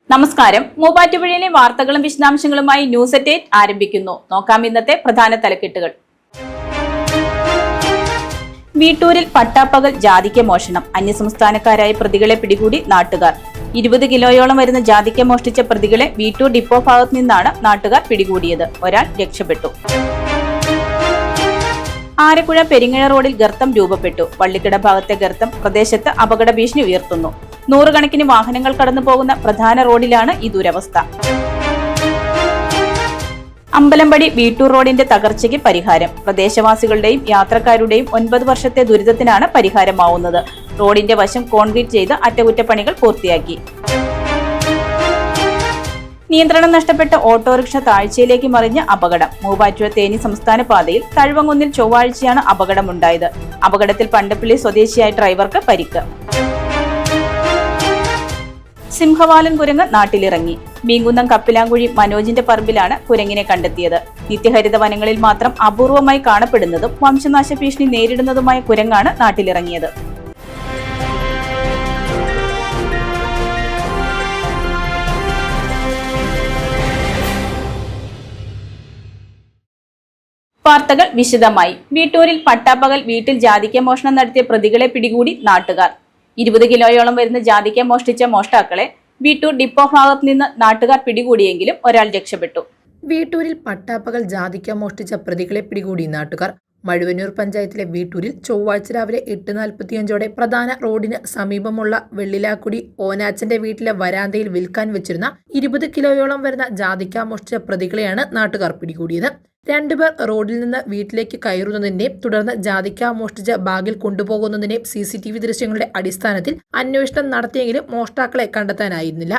നമസ്കാരം. മൂവാറ്റുപുഴയിലെ വാർത്തകളും വിശദാംശങ്ങളുമായി ന്യൂസ് അറ്റ് 8 ആരംഭിക്കുന്നു. നോക്കാം ഇന്നത്തെ പ്രധാന തലക്കെട്ടുകൾ. വീട്ടൂരിൽ പട്ടാപ്പകൽ ജാതിക്ക മോഷണം. അന്യസംസ്ഥാനക്കാരായ പ്രതികളെ പിടികൂടി നാട്ടുകാർ. 20 കിലോയോളം വരുന്ന ജാതിക്ക മോഷ്ടിച്ച പ്രതികളെ വീട്ടൂർ ഡിപ്പോ ഭാഗത്തു നിന്നാണ് നാട്ടുകാർ പിടികൂടിയത്. ഒരാൾ രക്ഷപ്പെട്ടു. ആരക്കുഴ പെരിങ്ങഴ റോഡിൽ ഗർത്തം രൂപപ്പെട്ടു. വള്ളിക്കട ഭാഗത്തെ ഗർത്തം പ്രദേശത്ത് അപകട ഭീഷണി ഉയർത്തുന്നു. നൂറുകണക്കിന് വാഹനങ്ങൾ കടന്നു പോകുന്ന പ്രധാന റോഡിലാണ് ഈ ദുരവസ്ഥ. അമ്പലമ്പടി വീട്ടൂർ റോഡിന്റെ തകർച്ചയ്ക്ക് പരിഹാരം. പ്രദേശവാസികളുടെയും യാത്രക്കാരുടെയും 9 വർഷത്തെ ദുരിതത്തിനാണ് പരിഹാരമാവുന്നത്. റോഡിന്റെ വശം കോൺക്രീറ്റ് ചെയ്ത് അറ്റകുറ്റപ്പണികൾ പൂർത്തിയാക്കി. നിയന്ത്രണം നഷ്ടപ്പെട്ട ഓട്ടോറിക്ഷ താഴ്ചയിലേക്ക് മറിഞ്ഞ അപകടം. മൂവാറ്റുപുഴ തേനി സംസ്ഥാന പാതയിൽ തഴുവങ്കുന്നിൽ ചൊവ്വാഴ്ചയാണ് അപകടമുണ്ടായത്. അപകടത്തിൽ പണ്ടപ്പള്ളി സ്വദേശിയായ ഡ്രൈവർക്ക് പരിക്ക്. സിംഹവാലൻ കുരങ്ങ് നാട്ടിലിറങ്ങി. മീങ്കുന്നം കപ്പിലാങ്കുഴി മനോജിന്റെ പറമ്പിലാണ് കുരങ്ങിനെ കണ്ടെത്തിയത്. നിത്യഹരിത വനങ്ങളിൽ മാത്രം അപൂർവമായി കാണപ്പെടുന്നതും വംശനാശ ഭീഷണി നേരിടുന്നതുമായ കുരങ്ങാണ് നാട്ടിലിറങ്ങിയത്. വാർത്തകൾ വിശദമായി. വീട്ടൂരിൽ പട്ടാപ്പകൽ വീട്ടിൽ ജാതിക്ക മോഷണം നടത്തിയ പ്രതികളെ പിടികൂടി നാട്ടുകാർ. 20 കിലോയോളം വരുന്ന ജാതിക്ക മോഷ്ടിച്ച മോഷ്ടാക്കളെ വീട്ടൂർ ഡിപ്പോ ഭാഗത്ത് നിന്ന് നാട്ടുകാർ പിടികൂടിയെങ്കിലും ഒരാൾ രക്ഷപ്പെട്ടു. വീട്ടൂരിൽ പട്ടാപ്പകൽ ജാതിക്ക മോഷ്ടിച്ച പ്രതികളെ പിടികൂടി നാട്ടുകാർ. മഴുവന്നൂർ പഞ്ചായത്തിലെ വീട്ടൂരിൽ ചൊവ്വാഴ്ച രാവിലെ 8:45 പ്രധാന റോഡിന് സമീപമുള്ള വെള്ളിലാക്കുടി ഓനാച്ചന്റെ വീട്ടിലെ വരാന്തയിൽ വിൽക്കാൻ വെച്ചിരുന്ന 20 കിലോയോളം വരുന്ന ജാതിക്ക മോഷ്ടിച്ച പ്രതികളെയാണ് നാട്ടുകാർ പിടികൂടിയത്. 2 പേർ റോഡിൽ നിന്ന് വീട്ടിലേക്ക് കയറുന്നതിന്റെയും തുടർന്ന് ജാതിക്ക മോഷ്ടിച്ച ബാഗിൽ കൊണ്ടുപോകുന്നതിന്റെയും CCTV ദൃശ്യങ്ങളുടെ അടിസ്ഥാനത്തിൽ അന്വേഷണം നടത്തിയെങ്കിലും മോഷ്ടാക്കളെ കണ്ടെത്താനായിരുന്നില്ല.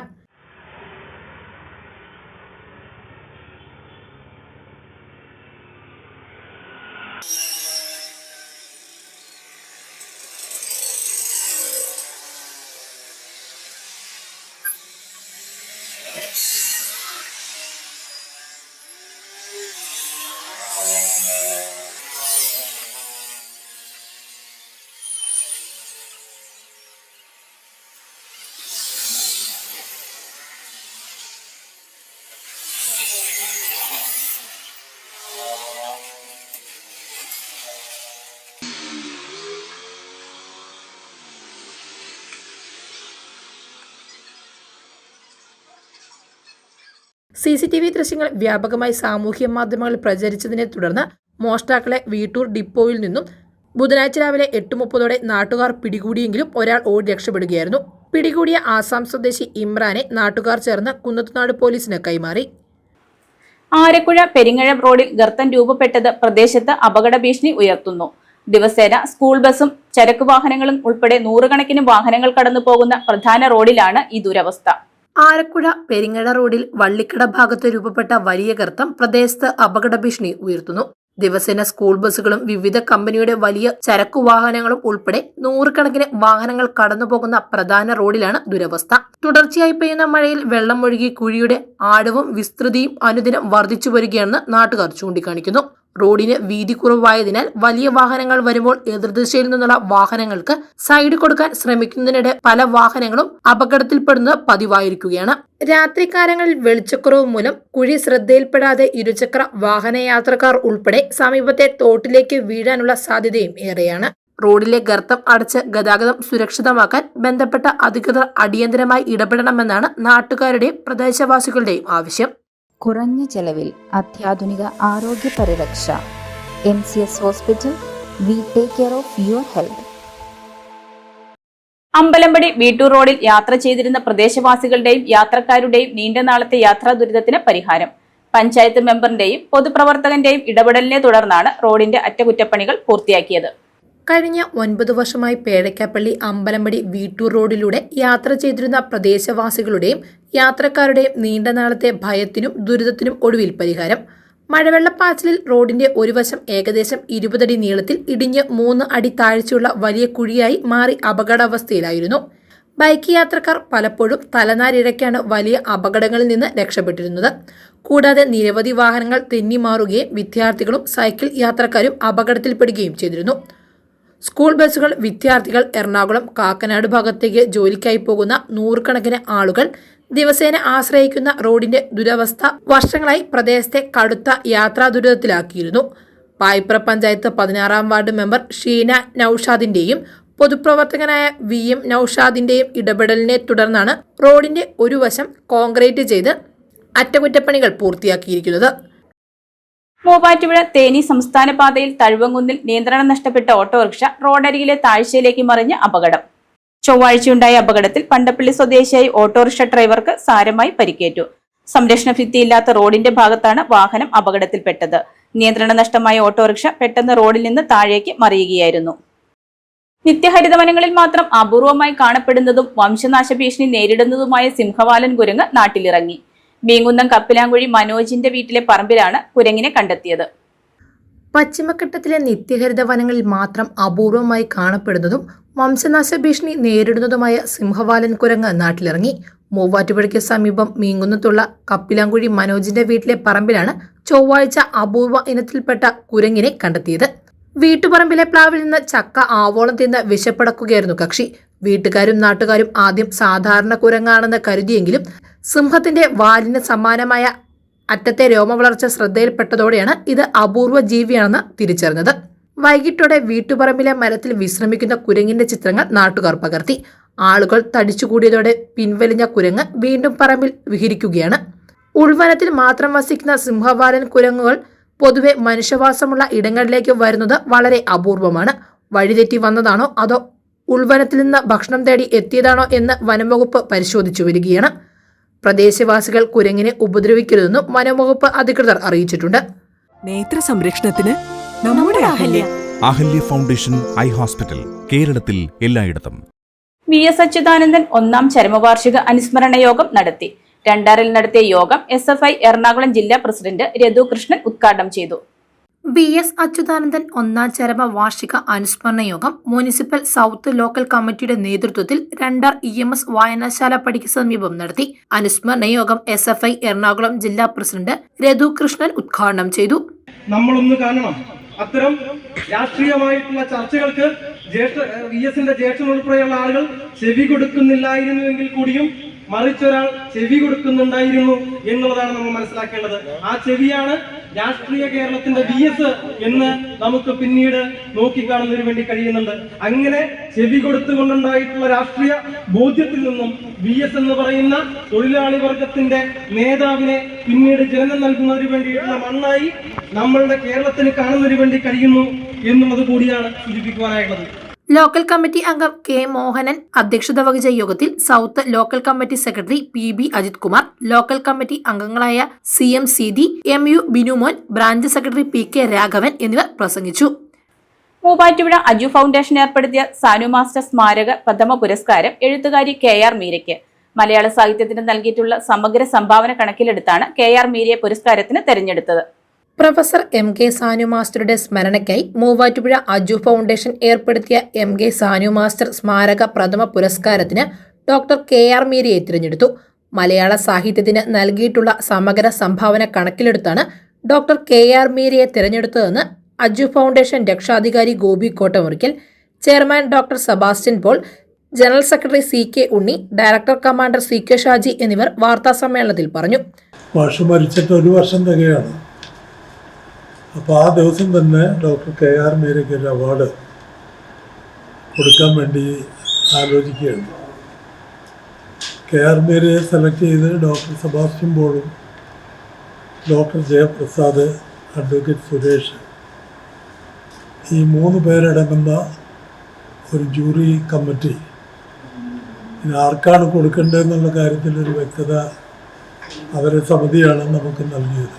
CCTV ദൃശ്യങ്ങൾ വ്യാപകമായി സാമൂഹ്യ മാധ്യമങ്ങളിൽ പ്രചരിച്ചതിനെ തുടർന്ന് മോഷ്ടാക്കളെ വീട്ടൂർ ഡിപ്പോയിൽ നിന്നും ബുധനാഴ്ച രാവിലെ 8:30 നാട്ടുകാർ പിടികൂടിയെങ്കിലും ഒരാൾ ഓടി രക്ഷപ്പെടുകയായിരുന്നു. പിടികൂടിയ ആസാം സ്വദേശി ഇമ്രാനെ നാട്ടുകാർ ചേർന്ന് കുന്നത്തുനാട് പോലീസിന് കൈമാറി. ആരക്കുഴ പെരിങ്ങഴ റോഡിൽ ഗർത്തം രൂപപ്പെട്ടത് പ്രദേശത്ത് അപകട ഭീഷണി ഉയർത്തുന്നു. ദിവസേന സ്കൂൾ ബസും ചരക്ക് വാഹനങ്ങളും ഉൾപ്പെടെ നൂറുകണക്കിന് വാഹനങ്ങൾ കടന്നു പോകുന്ന പ്രധാന റോഡിലാണ് ഈ ദുരവസ്ഥ. ആരക്കുഴ പെരിങ്ങഴ റോഡിൽ വള്ളിക്കട ഭാഗത്ത് രൂപപ്പെട്ട വലിയ ഗർത്തം പ്രദേശത്ത് അപകട ഭീഷണി ഉയർത്തുന്നു. ദിവസേന സ്കൂൾ ബസ്സുകളും വിവിധ കമ്പനിയുടെ വലിയ ചരക്കു വാഹനങ്ങളും ഉൾപ്പെടെ നൂറുകണക്കിന് വാഹനങ്ങൾ കടന്നുപോകുന്ന പ്രധാന റോഡിലാണ് ദുരവസ്ഥ. തുടർച്ചയായി പെയ്യുന്ന മഴയിൽ വെള്ളം ഒഴുകി കുഴിയുടെ ആഴവും വിസ്തൃതിയും അനുദിനം വർദ്ധിച്ചു വരികയാണെന്ന് നാട്ടുകാർ ചൂണ്ടിക്കാണിക്കുന്നു. റോഡിന് വീതി കുറവായതിനാൽ വലിയ വാഹനങ്ങൾ വരുമ്പോൾ എതിർദിശയിൽ നിന്നുള്ള വാഹനങ്ങൾക്ക് സൈഡ് കൊടുക്കാൻ ശ്രമിക്കുന്നതിനിടെ പല വാഹനങ്ങളും അപകടത്തിൽപ്പെടുന്നത് പതിവായിരിക്കുകയാണ്. രാത്രികാലങ്ങളിൽ വെളിച്ചക്കുറവ് മൂലം കുഴി ശ്രദ്ധയിൽപ്പെടാതെ ഇരുചക്ര വാഹനയാത്രക്കാർ ഉൾപ്പെടെ സമീപത്തെ തോട്ടിലേക്ക് വീഴാനുള്ള സാധ്യതയും ഏറെയാണ്. റോഡിലെ ഗർത്തം അടച്ച് ഗതാഗതം സുരക്ഷിതമാക്കാൻ ബന്ധപ്പെട്ട അധികൃതർ അടിയന്തരമായി ഇടപെടണമെന്നാണ് നാട്ടുകാരുടെയും പ്രദേശവാസികളുടെയും ആവശ്യം. കുറഞ്ഞ ചെലവിൽ അത്യാധുനിക ആരോഗ്യ പരിരക്ഷ. MCS hospital. We take care of your health. Ambalampadi Veettoor റോഡിൽ യാത്ര ചെയ്തിരുന്ന പ്രദേശവാസികളുടെയും യാത്രക്കാരുടെയും നീണ്ട നാളത്തെ യാത്രാ ദുരിതത്തിന് പരിഹാരം. പഞ്ചായത്ത് മെമ്പറിന്റെയും പൊതുപ്രവർത്തകന്റെയും ഇടപെടലിനെ തുടർന്നാണ് റോഡിന്റെ അറ്റകുറ്റപ്പണികൾ പൂർത്തിയാക്കിയത്. കഴിഞ്ഞ 9 വർഷമായി പേഴക്കാപ്പള്ളി അമ്പലമ്പടി വീട്ടൂർ റോഡിലൂടെ യാത്ര ചെയ്തിരുന്ന പ്രദേശവാസികളുടെയും യാത്രക്കാരുടെയും നീണ്ട നാളത്തെ ഭയത്തിനും ദുരിതത്തിനും ഒടുവിൽ പരിഹാരം. മഴവെള്ളപ്പാച്ചിലിൽ റോഡിന്റെ ഒരു വശം ഏകദേശം 20 അടി നീളത്തിൽ ഇടിഞ്ഞ് 3 അടി താഴ്ചയുള്ള വലിയ കുഴിയായി മാറി അപകടാവസ്ഥയിലായിരുന്നു. ബൈക്ക് യാത്രക്കാർ പലപ്പോഴും തലനാരിഴയ്ക്കാണ് വലിയ അപകടങ്ങളിൽ നിന്ന് രക്ഷപ്പെട്ടിരുന്നത്. കൂടാതെ നിരവധി വാഹനങ്ങൾ തെന്നിമാറുകയും വിദ്യാർത്ഥികളും സൈക്കിൾ യാത്രക്കാരും അപകടത്തിൽപ്പെടുകയും ചെയ്തിരുന്നു. സ്കൂൾ ബസ്സുകൾ, വിദ്യാർത്ഥികൾ, എറണാകുളം, കാക്കനാട് ഭാഗത്തേക്ക് ജോലിക്കായി പോകുന്ന നൂറുകണക്കിന് ആളുകൾ ദിവസേന ആശ്രയിക്കുന്ന റോഡിന്റെ ദുരവസ്ഥ വർഷങ്ങളായി പ്രദേശത്തെ കടുത്ത യാത്രാ ദുരിതത്തിലാക്കിയിരുന്നു. പായിപ്ര പഞ്ചായത്ത് 16-ാം വാർഡ് മെമ്പർ ഷീന നൌഷാദിന്റെയും പൊതുപ്രവർത്തകനായ VM നൌഷാദിന്റെയും ഇടപെടലിനെ തുടർന്നാണ് റോഡിന്റെ ഒരു വശം കോൺക്രീറ്റ് ചെയ്ത് അറ്റകുറ്റപ്പണികൾ പൂർത്തിയാക്കിയിരിക്കുന്നത്. മൂവാറ്റുപുഴ തേനി സംസ്ഥാന പാതയിൽ തഴുവങ്കുന്നിൽ നിയന്ത്രണം നഷ്ടപ്പെട്ട ഓട്ടോറിക്ഷ റോഡരികിലെ താഴ്ചയിലേക്ക് മറിഞ്ഞ് അപകടം. ചൊവ്വാഴ്ചയുണ്ടായ അപകടത്തിൽ പണ്ടപ്പള്ളി സ്വദേശിയായി ഓട്ടോറിക്ഷ ഡ്രൈവർക്ക് സാരമായി പരിക്കേറ്റു. സംരക്ഷണ ഭിത്തിയില്ലാത്ത റോഡിന്റെ ഭാഗത്താണ് വാഹനം അപകടത്തിൽപ്പെട്ടത്. നിയന്ത്രണ നഷ്ടമായ ഓട്ടോറിക്ഷ പെട്ടെന്ന് റോഡിൽ നിന്ന് താഴേക്ക് മറിയുകയായിരുന്നു. നിത്യഹരിത വനങ്ങളിൽ മാത്രം അപൂർവമായി കാണപ്പെടുന്നതും വംശനാശ ഭീഷണി നേരിടുന്നതുമായ സിംഹവാലൻ കുരങ്ങ് നാട്ടിലിറങ്ങി. മീങ്കുന്നം കപ്പിലാങ്കുഴി മനോജിന്റെ വീട്ടിലെ പറമ്പിലാണ് കുരങ്ങിനെ കണ്ടെത്തിയത്. പശ്ചിമഘട്ടത്തിലെ നിത്യഹരിത വനങ്ങളിൽ മാത്രം അപൂർവമായി കാണപ്പെടുന്നതും വംശനാശ ഭീഷണി നേരിടുന്നതുമായ സിംഹവാലൻ കുരങ്ങ് നാട്ടിലിറങ്ങി. മൂവാറ്റുപുഴയ്ക്ക് സമീപം മീങ്കുന്നത്തുള്ള കപ്പിലാങ്കുഴി മനോജിന്റെ വീട്ടിലെ പറമ്പിലാണ് ചൊവ്വാഴ്ച അപൂർവ ഇനത്തിൽപ്പെട്ട കുരങ്ങിനെ കണ്ടെത്തിയത്. വീട്ടുപറമ്പിലെ പ്ലാവിൽ നിന്ന് ചക്ക ആവോളം തിന്ന് വിശപ്പടക്കുകയായിരുന്നു കക്ഷി. വീട്ടുകാരും നാട്ടുകാരും ആദ്യം സാധാരണ കുരങ്ങാണെന്ന് കരുതിയെങ്കിലും സിംഹത്തിന്റെ വാലിന് സമാനമായ അറ്റത്തെ രോമവളർച്ച ശ്രദ്ധയിൽപ്പെട്ടതോടെയാണ് ഇത് അപൂർവ ജീവിയാണെന്ന് തിരിച്ചറിഞ്ഞത്. വൈകിട്ടോടെ വീട്ടുപറമ്പിലെ മരത്തിൽ വിശ്രമിക്കുന്ന കുരങ്ങിന്റെ ചിത്രങ്ങൾ നാട്ടുകാർ പകർത്തി. ആളുകൾ തടിച്ചുകൂടിയതോടെ പിൻവലിഞ്ഞ കുരങ്ങ് വീണ്ടും പറമ്പിൽ വിഹരിക്കുകയാണ്. ഉൾവനത്തിൽ മാത്രം വസിക്കുന്ന സിംഹവാലൻ കുരങ്ങുകൾ പൊതുവെ മനുഷ്യവാസമുള്ള ഇടങ്ങളിലേക്ക് വരുന്നത് വളരെ അപൂർവമാണ്. വഴിതെറ്റി വന്നതാണോ അതോ ഉൾവനത്തിൽ നിന്ന് ഭക്ഷണം തേടി എത്തിയതാണോ എന്ന് വനംവകുപ്പ് പരിശോധിച്ചു വരികയാണ്. പ്രദേശവാസികൾ കുരങ്ങിനെ ഉപദ്രവിക്കരുതെന്നും വനംവകുപ്പ് അധികൃതർ അറിയിച്ചിട്ടുണ്ട്. നേത്ര സംരക്ഷണത്തിന് നമ്മുടെ അഹല്യ ഫൗണ്ടേഷൻ ഐ ഹോസ്പിറ്റൽ, കേരളത്തിൽ എല്ലായിടത്തും. VS അച്യുതാനന്ദൻ 1-ാം ചരമവാർഷിക അനുസ്മരണ യോഗം നടത്തി. രണ്ടാറിൽ നടത്തിയ യോഗം SFI എറണാകുളം ജില്ലാ പ്രസിഡന്റ് രഘു കൃഷ്ണൻ ഉദ്ഘാടനം ചെയ്തു. VS അച്യുതാനന്ദൻ 1-ാം ചരമ വാർഷിക അനുസ്മരണ യോഗം മുനിസിപ്പൽ സൗത്ത് ലോക്കൽ കമ്മിറ്റിയുടെ നേതൃത്വത്തിൽ രണ്ടാർ EMS വായനശാല പടിക്ക് സമീപം നടത്തി. അനുസ്മരണ യോഗം SFI എറണാകുളം ജില്ലാ പ്രസിഡന്റ് രഘു കൃഷ്ണൻ ഉദ്ഘാടനം ചെയ്തു. നമ്മളൊന്ന് കാണണം, അത്തരം രാഷ്ട്രീയമായിട്ടുള്ള ചർച്ചകൾക്ക് VSന്റെ ജ്യേഷ്ഠൻ ഉൾപ്പെടെയുള്ള ആളുകൾ ചെവി കൊടുക്കുന്നില്ലായിരുന്നുവെങ്കിൽ കൂടിയും മറിച്ചൊരാൾ ചെവി കൊടുക്കുന്നുണ്ടായിരുന്നു എന്നുള്ളതാണ് നമ്മൾ മനസ്സിലാക്കേണ്ടത്. ആ ചെവിയാണ് രാഷ്ട്രീയ കേരളത്തിന്റെ VS എന്ന് നമുക്ക് പിന്നീട് നോക്കിക്കാണുന്നതിന് വേണ്ടി കഴിയുന്നുണ്ട്. അങ്ങനെ ചെവി കൊടുത്തുകൊണ്ടുണ്ടായിട്ടുള്ള രാഷ്ട്രീയ ബോധ്യത്തിൽ നിന്നും VS എന്ന് പറയുന്ന തൊഴിലാളി വർഗത്തിന്റെ നേതാവിനെ പിന്നീട് ജനനം നൽകുന്നതിന് വേണ്ടിയിട്ടുള്ള മണ്ണായി നമ്മളുടെ കേരളത്തിന് കാണുന്നതിന് വേണ്ടി കഴിയുന്നു എന്നുള്ളത് കൂടിയാണ് സൂചിപ്പിക്കുവാനായുള്ളത്. ലോക്കൽ കമ്മിറ്റി അംഗം K മോഹനൻ അധ്യക്ഷത വഹിച്ച യോഗത്തിൽ south local committee secretary PB Ajith Kumar, local committee അംഗങ്ങളായ CM Seethi, MU Binumon, branch secretary PK Raghavan എന്നിവർ പ്രസംഗിച്ചു. മൂവാറ്റുപുഴ അജു ഫൗണ്ടേഷൻ ഏർപ്പെടുത്തിയ സാനു മാസ്റ്റർ സ്മാരക പ്രഥമ പുരസ്കാരം എഴുത്തുകാരി KR മീരയ്ക്ക്. മലയാള സാഹിത്യത്തിന് നൽകിയിട്ടുള്ള സമഗ്ര സംഭാവന കണക്കിലെടുത്താണ് KR മീരയെ പുരസ്കാരത്തിന് തെരഞ്ഞെടുത്തത്. പ്രൊഫസർ MK സാനു മാസ്റ്ററുടെ സ്മരണയ്ക്കായി മൂവാറ്റുപുഴ അജു ഫൗണ്ടേഷൻ ഏർപ്പെടുത്തിയ MK സാനു മാസ്റ്റർ സ്മാരക പ്രഥമ പുരസ്കാരത്തിന് ഡോക്ടർ KR മീരയെ തിരഞ്ഞെടുത്തു. മലയാള സാഹിത്യത്തിന് നൽകിയിട്ടുള്ള സമഗ്ര സംഭാവന കണക്കിലെടുത്താണ് ഡോക്ടർ KR മീരയെ തിരഞ്ഞെടുത്തതെന്ന് അജു ഫൗണ്ടേഷൻ രക്ഷാധികാരി Gopi Kottamurickal, chairman doctor Sebastian Paul, general secretary CK Unni, director commander CK Shaji എന്നിവർ വാർത്താസമ്മേളനത്തിൽ പറഞ്ഞു. മാഷ് മരിച്ചിട്ട് 1 വർഷം തികയാണ്. അപ്പോൾ ആ ദിവസം തന്നെ ഡോക്ടർ KR മീരയ്ക്ക് ഒരു അവാർഡ് കൊടുക്കാൻ വേണ്ടി ആലോചിക്കുകയാണ്. KR മീരയെ സെലക്ട് ചെയ്ത് ഡോക്ടർ സെബാസ്റ്റ്യൻ പോളും ഡോക്ടർ ജയപ്രസാദ്, അഡ്വക്കേറ്റ് സുരേഷ്, ഈ 3 പേരടങ്ങുന്ന ഒരു ജൂറി കമ്മിറ്റി ഇത് ആർക്കാണ് കൊടുക്കേണ്ടതെന്നുള്ള കാര്യത്തിലൊരു വ്യക്തത അവരുടെ സമിതിയാണ് നമുക്ക് നൽകിയത്.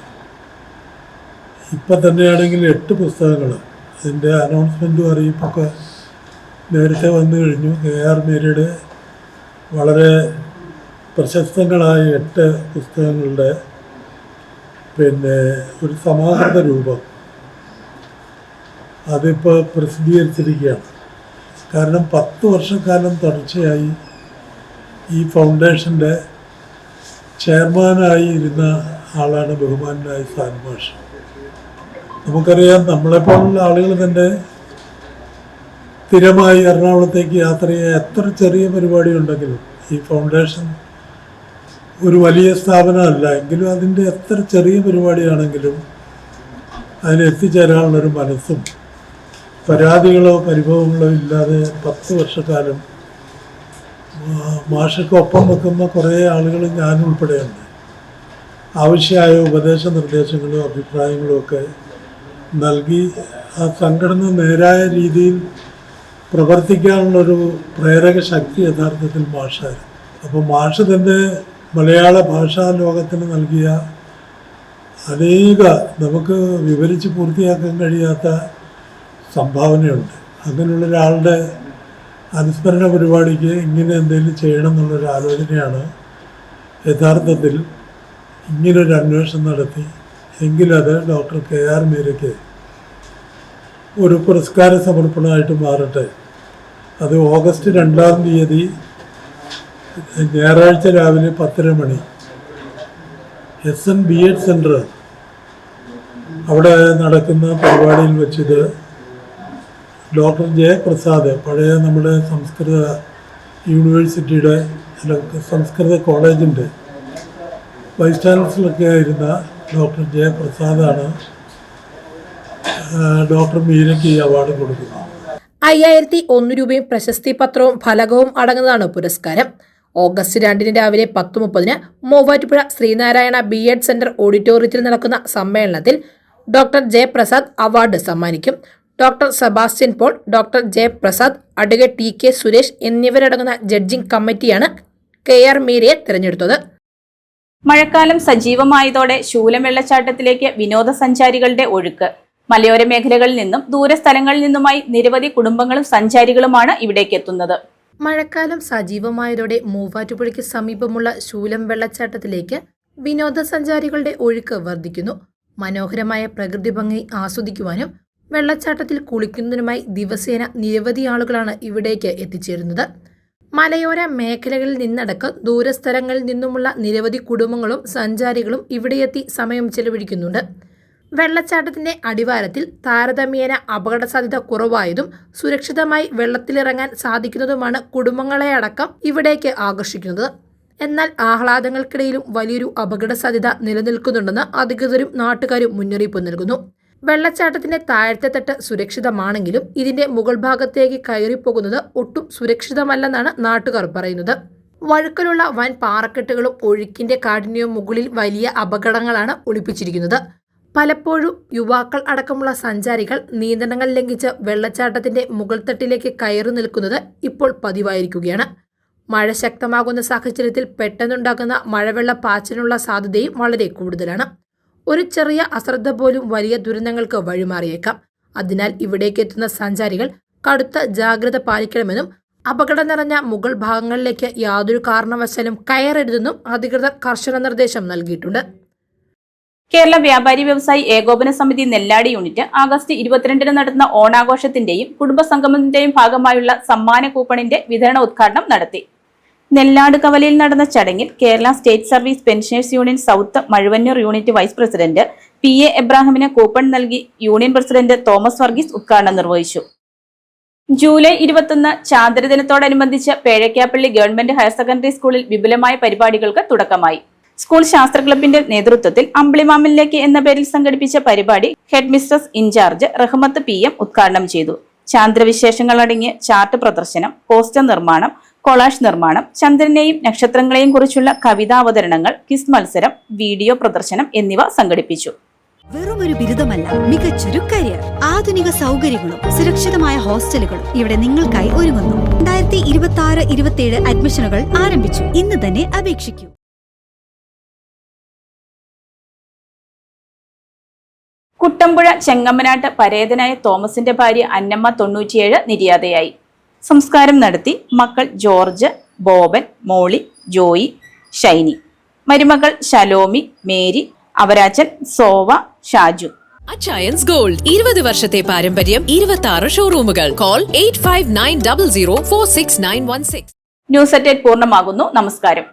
ഇപ്പം തന്നെയാണെങ്കിൽ 8 പുസ്തകങ്ങൾ, അതിൻ്റെ അനൗൺസ്മെൻറ്റും അറിയിപ്പൊക്കെ നേരത്തെ വന്നു കഴിഞ്ഞു. KR മീരയുടെ വളരെ പ്രശസ്തങ്ങളായ 8 പുസ്തകങ്ങളുടെ ഒരു സമാഹൃത രൂപം അതിപ്പോൾ പ്രസിദ്ധീകരിച്ചിരിക്കുകയാണ്. കാരണം 10 വർഷക്കാലം തുടർച്ചയായി ഈ ഫൗണ്ടേഷൻ്റെ ചെയർമാനായി ഇരുന്ന ആളാണ് ബഹുമാനായ സാനു മാഷ്. നമുക്കറിയാം, നമ്മളെപ്പോലുള്ള ആളുകൾ തന്നെ സ്ഥിരമായി എറണാകുളത്തേക്ക് യാത്ര ചെയ്യുക എത്ര ചെറിയ പരിപാടി ഉണ്ടെങ്കിലും ഈ ഫൗണ്ടേഷൻ ഒരു വലിയ സ്ഥാപനമല്ല, എങ്കിലും അതിൻ്റെ എത്ര ചെറിയ പരിപാടിയാണെങ്കിലും അതിനെത്തിച്ചേരാനുള്ളൊരു മനസ്സും പരാതികളോ പരിഭവങ്ങളോ ഇല്ലാതെ 10 വർഷക്കാലം മാഷൊപ്പം വെക്കുന്ന കുറേ ആളുകൾ ഞാനുൾപ്പെടെയുണ്ട്. ആവശ്യമായ ഉപദേശ നിർദ്ദേശങ്ങളും അഭിപ്രായങ്ങളും ഒക്കെ നൽകി ആ സംഘടന നേരായ രീതിയിൽ പ്രവർത്തിക്കാനുള്ളൊരു പ്രേരക ശക്തി യഥാർത്ഥത്തിൽ മാഷായിരുന്നു. അപ്പോൾ മാഷ് തന്നെ മലയാള ഭാഷാ ലോകത്തിന് നൽകിയ അനേക നമുക്ക് വിവരിച്ച് പൂർത്തിയാക്കാൻ കഴിയാത്ത സംഭാവനയുണ്ട്. അങ്ങനെയുള്ളൊരാളുടെ അനുസ്മരണ പരിപാടിക്ക് ഇങ്ങനെ എന്തെങ്കിലും ചെയ്യണം എന്നുള്ളൊരു ആലോചനയാണ് യഥാർത്ഥത്തിൽ ഇങ്ങനൊരു അന്വേഷണം നടത്തി എങ്കിലത് ഡോക്ടർ KR മീരയ്ക്ക് ഒരു പുരസ്കാര സമർപ്പണമായിട്ട് മാറട്ടെ. അത് ഓഗസ്റ്റ് 2-ാം തീയതി ഞായറാഴ്ച രാവിലെ 10:30 മണി SN B.Ed സെൻറ്റർ അവിടെ നടക്കുന്ന പരിപാടിയിൽ വെച്ചിത് ഡോക്ടർ J. പ്രസാദ്, പഴയ നമ്മുടെ സംസ്കൃത യൂണിവേഴ്സിറ്റിയുടെ സംസ്കൃത കോളേജിൻ്റെ വൈസ് ചാൻസലറൊക്കെ ആയിരുന്ന ഡോക്ടർ J. പ്രസാദാണ് ഡോക്ടർ മീരയ്ക്ക് ഈ അവാർഡ് കൊടുക്കുന്നത്. 5001 രൂപയും പ്രശസ്തി പത്രവും ഫലകവും അടങ്ങുന്നതാണ് പുരസ്കാരം. ഓഗസ്റ്റ് 2 രാവിലെ 10:30 മൂവാറ്റുപുഴ ശ്രീനാരായണ B.Ed സെന്റർ ഓഡിറ്റോറിയത്തിൽ നടക്കുന്ന സമ്മേളനത്തിൽ ഡോക്ടർ J. പ്രസാദ് അവാർഡ് സമ്മാനിക്കും. Doctor Sebastian Paul, doctor J. Prasad, advocate TK Suresh എന്നിവരടങ്ങുന്ന ജഡ്ജിംഗ് കമ്മിറ്റിയാണ് KR മീരയെ തിരഞ്ഞെടുത്തത്. മഴക്കാലം സജീവമായതോടെ ശൂലം വെള്ളച്ചാട്ടത്തിലേക്ക് വിനോദസഞ്ചാരികളുടെ ഒഴുക്ക്. മലയോര മേഖലകളിൽ നിന്നും ദൂരസ്ഥലങ്ങളിൽ നിന്നുമായി നിരവധി കുടുംബങ്ങളും സഞ്ചാരികളുമാണ് ഇവിടേക്ക് എത്തുന്നത്. മഴക്കാലം സജീവമായതോടെ മൂവാറ്റുപുഴയ്ക്ക് സമീപമുള്ള ശൂലം വെള്ളച്ചാട്ടത്തിലേക്ക് വിനോദസഞ്ചാരികളുടെ ഒഴുക്ക് വർദ്ധിക്കുന്നു. മനോഹരമായ പ്രകൃതി ഭംഗി ആസ്വദിക്കുവാനും വെള്ളച്ചാട്ടത്തിൽ കുളിക്കുന്നതിനുമായി ദിവസേന നിരവധി ആളുകളാണ് ഇവിടേക്ക് എത്തിച്ചേരുന്നത്. മലയോര മേഖലകളിൽ നിന്നടക്കം ദൂരസ്ഥലങ്ങളിൽ നിന്നുമുള്ള നിരവധി കുടുംബങ്ങളും സഞ്ചാരികളും ഇവിടെയെത്തി സമയം ചെലവഴിക്കുന്നുണ്ട്. വെള്ളച്ചാട്ടത്തിന്റെ അടിവാരത്തിൽ താരതമ്യേന അപകട സാധ്യത കുറവായതും സുരക്ഷിതമായി വെള്ളത്തിലിറങ്ങാൻ സാധിക്കുന്നതുമാണ് കുടുംബങ്ങളെ അടക്കം ഇവിടേക്ക് ആകർഷിക്കുന്നത്. എന്നാൽ ആഹ്ലാദങ്ങൾക്കിടയിലും വലിയൊരു അപകട സാധ്യത നിലനിൽക്കുന്നുണ്ടെന്ന് അധികൃതരും നാട്ടുകാരും മുന്നറിയിപ്പ് നൽകുന്നു. വെള്ളച്ചാട്ടത്തിന്റെ താഴത്തെ തട്ട് സുരക്ഷിതമാണെങ്കിലും ഇതിന്റെ മുകൾ ഭാഗത്തേക്ക് കയറിപ്പോകുന്നത് ഒട്ടും സുരക്ഷിതമല്ലെന്നാണ് നാട്ടുകാർ പറയുന്നത്. വഴുക്കലുള്ള വൻ പാറക്കെട്ടുകളും ഒഴുക്കിന്റെ കാഠിന്യവും മുകളിൽ വലിയ അപകടങ്ങളാണ് ഒളിപ്പിച്ചിരിക്കുന്നത്. പലപ്പോഴും യുവാക്കൾ അടക്കമുള്ള സഞ്ചാരികൾ നിയന്ത്രണങ്ങൾ ലംഘിച്ച് വെള്ളച്ചാട്ടത്തിന്റെ മുകൾ തട്ടിലേക്ക് കയറി നിൽക്കുന്നത് ഇപ്പോൾ പതിവായിരിക്കുകയാണ്. മഴ ശക്തമാകുന്ന സാഹചര്യത്തിൽ പെട്ടെന്നുണ്ടാകുന്ന മഴവെള്ളപ്പാച്ചിനുള്ള സാധ്യതയും വളരെ കൂടുതലാണ്. ഒരു ചെറിയ അശ്രദ്ധ പോലും വലിയ ദുരന്തങ്ങൾക്ക് വഴിമാറിയേക്കാം. അതിനാൽ ഇവിടേക്ക് എത്തുന്ന സഞ്ചാരികൾ കടുത്ത ജാഗ്രത പാലിക്കണമെന്നും അപകടം നിറഞ്ഞ മുകൾ ഭാഗങ്ങളിലേക്ക് യാതൊരു കാരണവശാലും കയറരുതെന്നും അധികൃതർ കർശന നിർദ്ദേശം നൽകിയിട്ടുണ്ട്. കേരള വ്യാപാരി വ്യവസായി ഏകോപന സമിതി നെല്ലാടി യൂണിറ്റ് ആഗസ്റ്റ് 22 നടത്തുന്ന ഓണാഘോഷത്തിന്റെയും കുടുംബസംഗമത്തിന്റെയും ഭാഗമായുള്ള സമ്മാന കൂപ്പണിന്റെ വിതരണ ഉദ്ഘാടനം നടത്തി. നെല്ലാട് കവലയിൽ നടന്ന ചടങ്ങിൽ Kerala state service pensioners union south Mazhuvannoor unit vice president PA എബ്രാഹിമിന് കൂപ്പൺ നൽകി യൂണിയൻ പ്രസിഡന്റ് തോമസ് വർഗീസ് ഉദ്ഘാടനം നിർവഹിച്ചു. ജൂലൈ 21 ചാന്ദ്രദിനത്തോടനുബന്ധിച്ച് പേഴക്കാപ്പള്ളി ഗവൺമെന്റ് ഹയർ സെക്കൻഡറി സ്കൂളിൽ വിപുലമായ പരിപാടികൾക്ക് തുടക്കമായി. സ്കൂൾ ശാസ്ത്ര ക്ലബിന്റെ നേതൃത്വത്തിൽ അമ്പിളിമാമിലേക്ക് എന്ന പേരിൽ സംഘടിപ്പിച്ച പരിപാടി ഹെഡ് മിസ്ട്രസ് ഇൻചാർജ് റഹ്മത്ത് PM ഉദ്ഘാടനം ചെയ്തു. ചാന്ദ്രവിശേഷങ്ങൾ അടങ്ങിയ ചാർട്ട് പ്രദർശനം, പോസ്റ്റർ നിർമ്മാണം, കൊളാഷ് നിർമ്മാണം, ചന്ദ്രനെയും നക്ഷത്രങ്ങളെയും കുറിച്ചുള്ള കവിതാവതരണങ്ങൾ, ക്വിസ് മത്സരം, വീഡിയോ പ്രദർശനം എന്നിവ സംഘടിപ്പിച്ചു. വെറുമൊരു ബിരുദമല്ല, മികച്ചൊരു കരിയർ. ആധുനിക സൗകര്യങ്ങളും സുരക്ഷിതമായ ഹോസ്റ്റലുകളും ഇവിടെ നിങ്ങൾക്കായി ഒരുങ്ങുന്നു. 2026-27 അഡ്മിഷനുകൾ ആരംഭിച്ചു. ഇന്ന് തന്നെ അപേക്ഷിക്കൂ. കുട്ടമ്പുഴ ചെങ്ങമ്മനാട്ട് പരേതനായ തോമസിന്റെ ഭാര്യ അന്നമ്മ 97 നിര്യാതയായി. സംസ്കാരം നടത്തി മക്കൾ ജോർജ്, ബോബൻ, മോളി, ജോയി, ഷൈനി, മരുമകൾ Shalomi, Mary, അവരാച്ചൻ, zoa, Shaju. Achayans gold 20 വർഷത്തെ പാരമ്പര്യം, 26 ഷോറൂമുകൾ. കോൾ 8590046916. ന്യൂസ് അറ്റ് 8 പൂർണ്ണമാകുന്നു. നമസ്കാരം.